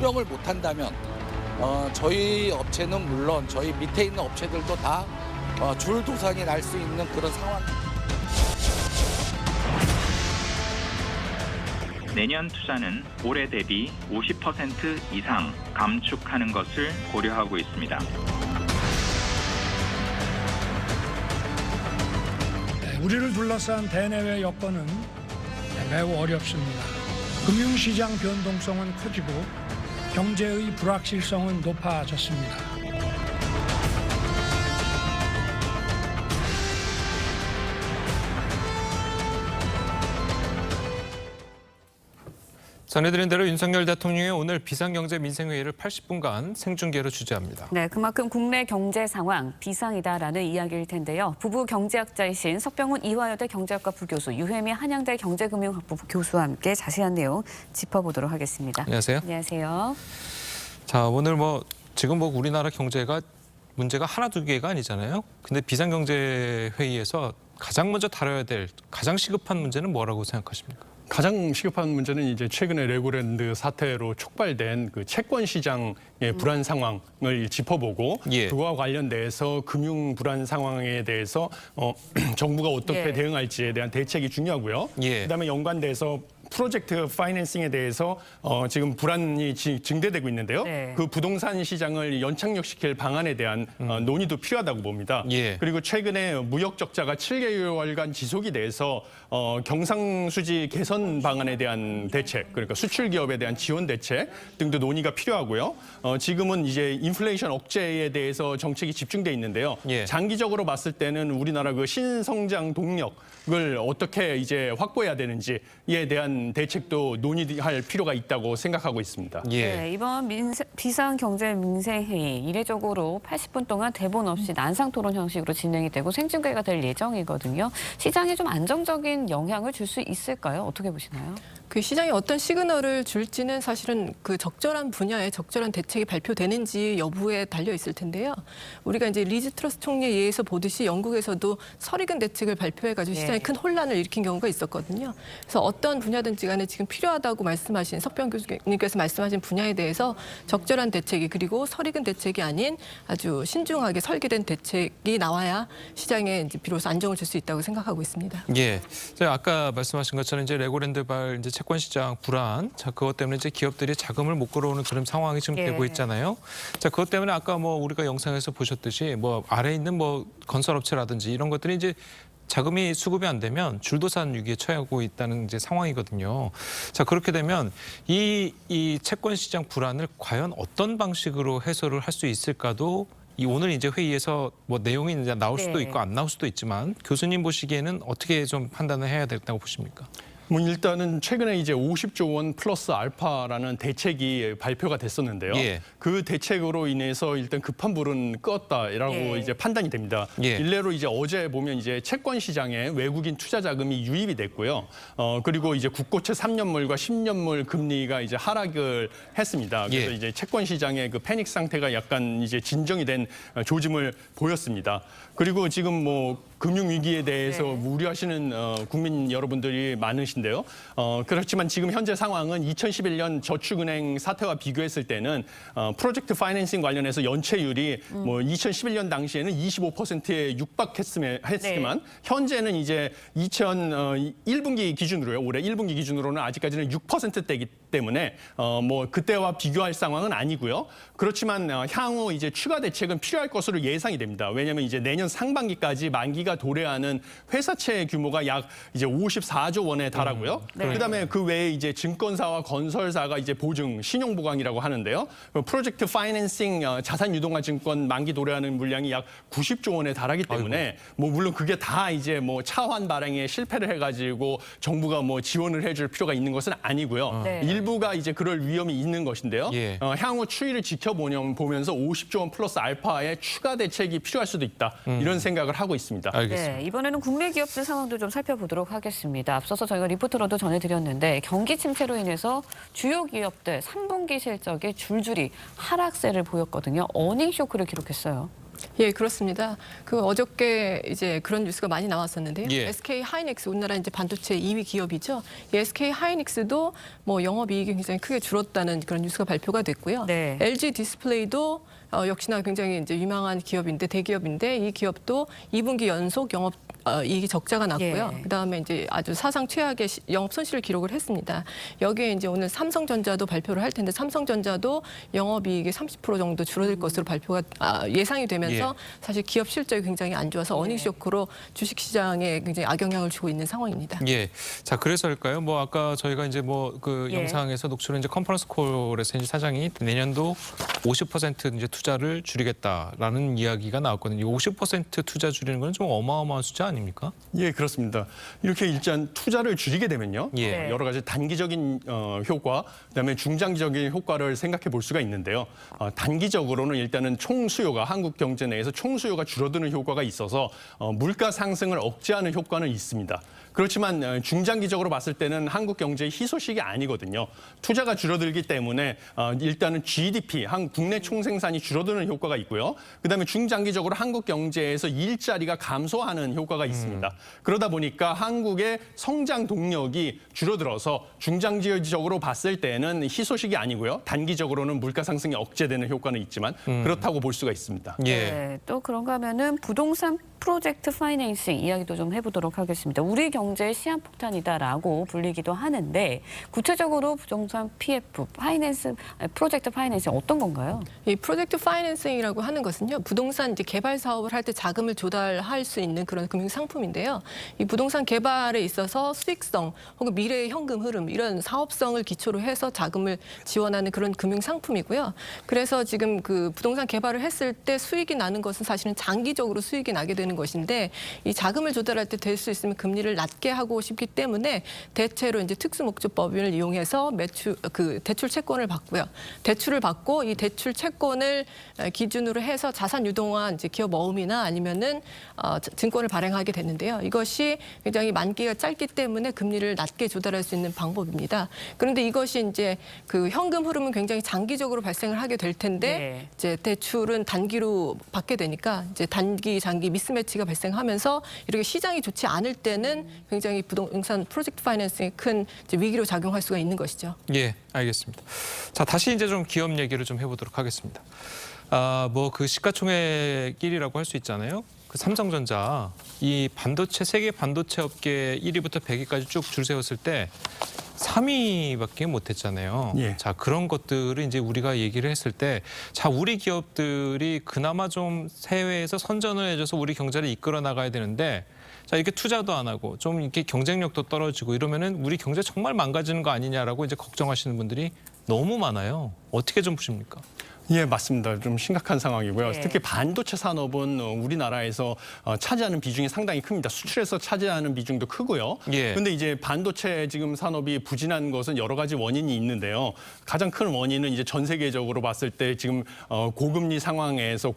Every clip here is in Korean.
수령을 못한다면 저희 업체는 물론 저희 밑에 있는 업체들도 다 줄도상이 날 수 있는 그런 상황. 내년 투자는 올해 대비 50% 이상 감축하는 것을 고려하고 있습니다. 우리를 둘러싼 대내외 여건은 매우 어렵습니다. 금융시장 변동성은 커지고 경제의 불확실성은 높아졌습니다. 전해드린 대로 윤석열 대통령이 오늘 비상경제민생회의를 80분간 생중계로 주재합니다. 네, 그만큼 국내 경제 상황 비상이다라는 이야기일 텐데요. 부부 경제학자이신 석병훈 이화여대 경제학과 부교수, 유혜미 한양대 경제금융학부 교수와 함께 자세한 내용 짚어보도록 하겠습니다. 안녕하세요. 안녕하세요. 자, 오늘 지금 우리나라 경제가 문제가 하나 두 개가 아니잖아요. 근데 비상경제회의에서 가장 먼저 다뤄야 될 가장 시급한 문제는 뭐라고 생각하십니까? 가장 시급한 문제는 이제 최근에 레고랜드 사태로 촉발된 그 채권 시장의 불안 상황을 짚어보고 예. 그와 관련돼서 금융 불안 상황에 대해서 정부가 어떻게 예. 대응할지에 대한 대책이 중요하고요. 예. 그다음에 연관돼서 프로젝트 파이낸싱에 대해서 지금 불안이 증대되고 있는데요. 네. 그 부동산 시장을 연착륙시킬 방안에 대한 논의도 필요하다고 봅니다. 예. 그리고 최근에 무역 적자가 7개월간 지속이 돼서 경상수지 개선 방안에 대한 대책, 그러니까 수출 기업에 대한 지원 대책 등도 논의가 필요하고요. 지금은 이제 인플레이션 억제에 대해서 정책이 집중돼 있는데요. 예. 장기적으로 봤을 때는 우리나라 그 신성장 동력을 어떻게 이제 확보해야 되는지에 대한 대책도 논의할 필요가 있다고 생각하고 있습니다. 예. 네, 이번 비상경제민생회의 이례적으로 80분 동안 대본 없이 난상토론 형식으로 진행이 되고 생중계가 될 예정이거든요. 시장에 좀 안정적인 영향을 줄 수 있을까요? 어떻게 보시나요? 그 시장이 어떤 시그널을 줄지는 사실은 그 적절한 분야에 적절한 대책이 발표되는지 여부에 달려 있을 텐데요. 우리가 이제 리즈 트러스 총리에 의해서 보듯이 영국에서도 설익은 대책을 발표해가지고 시장에 큰 혼란을 일으킨 경우가 있었거든요. 그래서 어떤 분야든지 간에 지금 필요하다고 말씀하신 석병 교수님께서 말씀하신 분야에 대해서 적절한 대책이 그리고 설익은 대책이 아닌 아주 신중하게 설계된 대책이 나와야 시장에 이제 비로소 안정을 줄 수 있다고 생각하고 있습니다. 예. 아까 말씀하신 것처럼 이제 레고랜드발 이제 채권 시장 불안, 자 그것 때문에 이제 기업들이 자금을 못 끌어오는 그런 상황이 지금 되고 있잖아요. 자 그것 때문에 아까 우리가 영상에서 보셨듯이 아래에 있는 건설업체라든지 이런 것들이 이제 자금이 수급이 안 되면 줄도산 위기에 처하고 있다는 이제 상황이거든요. 자 그렇게 되면 이 채권 시장 불안을 과연 어떤 방식으로 해소를 할 수 있을까도 오늘 이제 회의에서 내용이 이제 나올 수도 있고 안 나올 수도 있지만 교수님 보시기에는 어떻게 좀 판단을 해야 된다고 보십니까? 일단은 최근에 이제 50조 원 플러스 알파라는 대책이 발표가 됐었는데요. 예. 그 대책으로 인해서 일단 급한 불은 껐다라고 이제 판단이 됩니다. 예. 일례로 이제 어제 보면 이제 채권 시장에 외국인 투자 자금이 유입이 됐고요. 그리고 이제 국고채 3년물과 10년물 금리가 이제 하락을 했습니다. 그래서 이제 채권 시장의 그 패닉 상태가 약간 이제 진정이 된 조짐을 보였습니다. 그리고 지금 금융 위기에 대해서 우려하시는 국민 여러분들이 많으신데요. 그렇지만 지금 현재 상황은 2011년 저축은행 사태와 비교했을 때는 프로젝트 파이낸싱 관련해서 연체율이 2011년 당시에는 25%에 육박했지만 현재는 이제 1분기 기준으로요. 올해 1분기 기준으로는 아직까지는 6%대이기 때문에 그때와 비교할 상황은 아니고요. 그렇지만 향후 이제 추가 대책은 필요할 것으로 예상이 됩니다. 왜냐하면 이제 내년 상반기까지 만기가 도래하는 회사채 규모가 약 이제 54조 원에 달하고요. 그다음에 그 외에 이제 증권사와 건설사가 이제 보증, 신용 보강이라고 하는데요. 프로젝트 파이낸싱 자산 유동화 증권 만기 도래하는 물량이 약 90조 원에 달하기 때문에 물론 그게 다 이제 차환 발행에 실패를 해가지고 정부가 지원을 해줄 필요가 있는 것은 아니고요. 일부가 이제 그럴 위험이 있는 것인데요. 향후 추이를 지켜보면서 50조 원 플러스 알파의 추가 대책이 필요할 수도 있다. 이런 생각을 하고 있습니다. 알겠습니다. 네, 이번에는 국내 기업들 상황도 좀 살펴보도록 하겠습니다. 앞서서 저희가 리포트로도 전해드렸는데 경기 침체로 인해서 주요 기업들 3분기 실적이 줄줄이 하락세를 보였거든요. 어닝 쇼크를 기록했어요. 예, 그렇습니다. 그 어저께 이제 그런 뉴스가 많이 나왔었는데요. 예. SK 하이닉스 우리나라 이제 반도체 2위 기업이죠. 이 SK 하이닉스도 뭐 영업이익이 굉장히 크게 줄었다는 그런 뉴스가 발표가 됐고요. 네. LG 디스플레이도 역시나 굉장히 이제 유명한 기업인데 대기업인데 이 기업도 2분기 연속 영업 이익이 적자가 났고요. 예. 그다음에 이제 아주 사상 최악의 영업 손실을 기록을 했습니다. 여기에 이제 오늘 삼성전자도 발표를 할 텐데 삼성전자도 영업이익이 30% 정도 줄어들 것으로 발표가 예상이 되면서 사실 기업 실적이 굉장히 안 좋아서 어닝 쇼크로 주식시장에 굉장히 악영향을 주고 있는 상황입니다. 예. 자, 그래서일까요? 뭐 아까 저희가 이제 뭐 그 예. 영상에서 녹취로 이제 컨퍼런스 콜에서 이제 사장이 내년도 50% 이제 투자를 줄이겠다라는 이야기가 나왔거든요. 50% 투자 줄이는 건 좀 어마어마한 숫자 아닙니까? 예, 그렇습니다. 이렇게 일단 투자를 줄이게 되면요. 예. 여러 가지 단기적인 효과, 그다음에 중장기적인 효과를 생각해 볼 수가 있는데요. 단기적으로는 일단은 총수요가 한국 경제 내에서 총수요가 줄어드는 효과가 있어서 물가 상승을 억제하는 효과는 있습니다. 그렇지만 중장기적으로 봤을 때는 한국 경제의 희소식이 아니거든요. 투자가 줄어들기 때문에 일단은 GDP, 국내 총생산이 줄어드는 효과가 있고요. 그다음에 중장기적으로 한국 경제에서 일자리가 감소하는 효과가 있습니다. 그러다 보니까 한국의 성장 동력이 줄어들어서 중장기적으로 봤을 때는 희소식이 아니고요. 단기적으로는 물가 상승이 억제되는 효과는 있지만 그렇다고 볼 수가 있습니다. 예. 네, 또 그런가 하면은 부동산 프로젝트 파이낸싱 이야기도 좀 해보도록 하겠습니다. 우리 경제의 시한폭탄이다라고 불리기도 하는데 구체적으로 부동산 PF, 프로젝트 파이낸싱 어떤 건가요? 이 프로젝트 파이낸싱이라고 하는 것은요. 부동산 이제 개발 사업을 할 때 자금을 조달할 수 있는 그런 금융 상품인데요. 이 부동산 개발에 있어서 수익성 혹은 미래의 현금 흐름 이런 사업성을 기초로 해서 자금을 지원하는 그런 금융 상품이고요. 그래서 지금 그 부동산 개발을 했을 때 수익이 나는 것은 사실은 장기적으로 수익이 나게 되는 것인데 이 자금을 조달할 때 될 수 있으면 금리를 낮게 하고 싶기 때문에 대체로 이제 특수목적법인을 이용해서 대출 채권을 받고요. 대출을 받고 이 대출 채권을 기준으로 해서 자산 유동화 이제 기업 모음이나 아니면은 증권을 발행하게 됐는데요. 이것이 굉장히 만기가 짧기 때문에 금리를 낮게 조달할 수 있는 방법입니다. 그런데 이것이 이제 그 현금 흐름은 굉장히 장기적으로 발생을 하게 될 텐데 네. 이제 대출은 단기로 받게 되니까 이제 단기 장기 미스매치가 발생하면서 이렇게 시장이 좋지 않을 때는 굉장히 부동산 프로젝트 파이낸싱이 큰 이제 위기로 작용할 수가 있는 것이죠. 예, 알겠습니다. 자, 다시 이제 좀 기업 얘기를 좀 해보도록 하겠습니다. 뭐 그 시가총액 1위라고 할 수 있잖아요. 그 삼성전자 이 반도체 세계 반도체 업계 1위부터 100위까지 쭉 줄 세웠을 때 3위밖에 못했잖아요. 예. 자, 그런 것들을 이제 우리가 얘기를 했을 때, 자, 우리 기업들이 그나마 좀 해외에서 선전을 해줘서 우리 경제를 이끌어 나가야 되는데, 자, 이렇게 투자도 안 하고 좀 이렇게 경쟁력도 떨어지고 이러면은 우리 경제 정말 망가지는 거 아니냐라고 이제 걱정하시는 분들이 너무 많아요. 어떻게 좀 보십니까? 예, 맞습니다. 좀 심각한 상황이고요. 네. 특히 반도체 산업은 우리나라에서 차지하는 비중이 상당히 큽니다. 수출에서 차지하는 비중도 크고요. 예. 그런데 이제 반도체 지금 산업이 부진한 것은 여러 가지 원인이 있는데요. 가장 큰 원인은 이제 전 세계적으로 봤을 때 지금 고금리 상황에서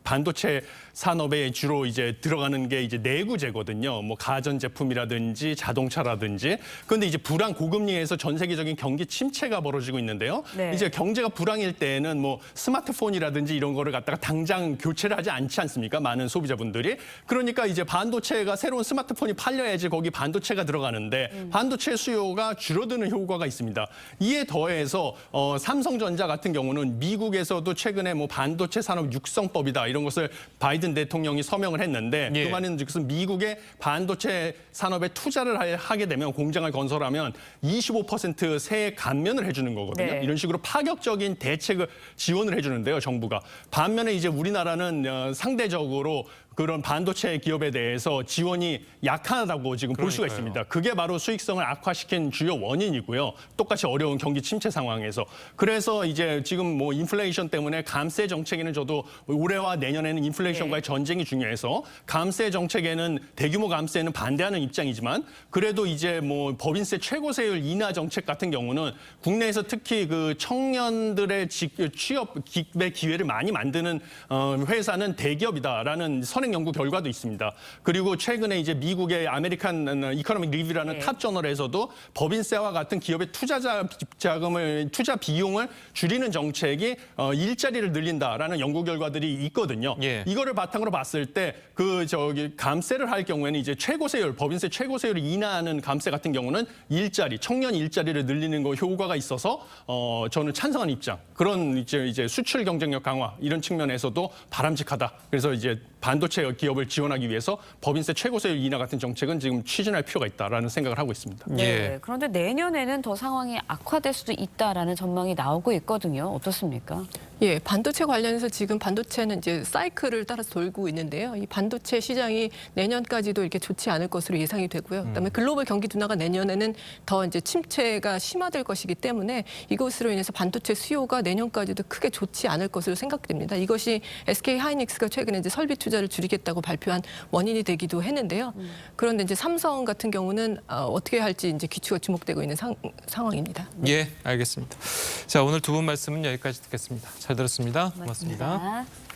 반도체 산업에 주로 이제 들어가는 게 이제 내구재거든요. 뭐 가전제품이라든지 자동차라든지. 그런데 이제 고금리에서 전 세계적인 경기 침체가 벌어지고 있는데요. 네. 이제 경제가 불황일 때에는 뭐 스마트폰이라든지 이런 거를 갖다가 당장 교체를 하지 않지 않습니까? 많은 소비자분들이. 그러니까 이제 반도체가 새로운 스마트폰이 팔려야지 거기 반도체가 들어가는데 반도체 수요가 줄어드는 효과가 있습니다. 이에 더해서 삼성전자 같은 경우는 미국에서도 최근에 뭐 반도체 산업 육성법이다 이런 것을 바이든 대통령이 서명을 했는데 예. 그 말은 즉슨 미국의 반도체 산업에 투자를 하게 되면 공장을 건설하면 25% 세액 감면을 해주는 거거든요. 네. 이런 식으로 파격적인 대책을 지원을 해주는데요, 정부가. 반면에 이제 우리나라는 상대적으로 그런 반도체 기업에 대해서 지원이 약하다고 지금 볼 수가 있습니다. 그게 바로 수익성을 악화시킨 주요 원인이고요. 똑같이 어려운 경기 침체 상황에서. 그래서 이제 지금 뭐 인플레이션 때문에 감세 정책에는 저도 올해와 내년에는 인플레이션과의 전쟁이 중요해서 감세 정책에는 대규모 감세에는 반대하는 입장이지만 그래도 이제 뭐 법인세 최고세율 인하 정책 같은 경우는 국내에서 특히 그 청년들의 취업 취업의 기회를 많이 만드는 회사는 대기업이다라는 선행 연구 결과도 있습니다. 그리고 최근에 이제 미국의 아메리칸 이코노믹 리뷰라는 탑 저널에서도 법인세와 같은 기업의 투자 비용을 줄이는 정책이 일자리를 늘린다라는 연구 결과들이 있거든요. 이거를 바탕으로 봤을 때 감세를 할 경우에는 이제 최고세율, 법인세 최고세율을 인하하는 감세 같은 경우는 청년 일자리를 늘리는 거 효과가 있어서 저는 찬성하는 입장. 그런 이제 수출 경쟁력 강화 이런 측면에서도 바람직하다. 그래서 이제 반도체 기업을 지원하기 위해서 법인세 최고세율 인하 같은 정책은 지금 추진할 필요가 있다라는 생각을 하고 있습니다. 네. 그런데 내년에는 더 상황이 악화될 수도 있다라는 전망이 나오고 있거든요. 어떻습니까? 예, 반도체 관련해서 지금 반도체는 이제 사이클을 따라서 돌고 있는데요. 이 반도체 시장이 내년까지도 이렇게 좋지 않을 것으로 예상이 되고요. 그다음에 글로벌 경기 둔화가 내년에는 더 이제 침체가 심화될 것이기 때문에 이것으로 인해서 반도체 수요가 내년까지도 크게 좋지 않을 것으로 생각됩니다. 이것이 SK 하이닉스가 최근에 이제 설비 투자를 줄이겠다고 발표한 원인이 되기도 했는데요. 그런데 이제 삼성 같은 경우는 어떻게 할지 이제 귀추가 주목되고 있는 상황입니다. 예, 알겠습니다. 자, 오늘 두 분 말씀은 여기까지 듣겠습니다. 잘 들었습니다. 고맙습니다. 고맙습니다.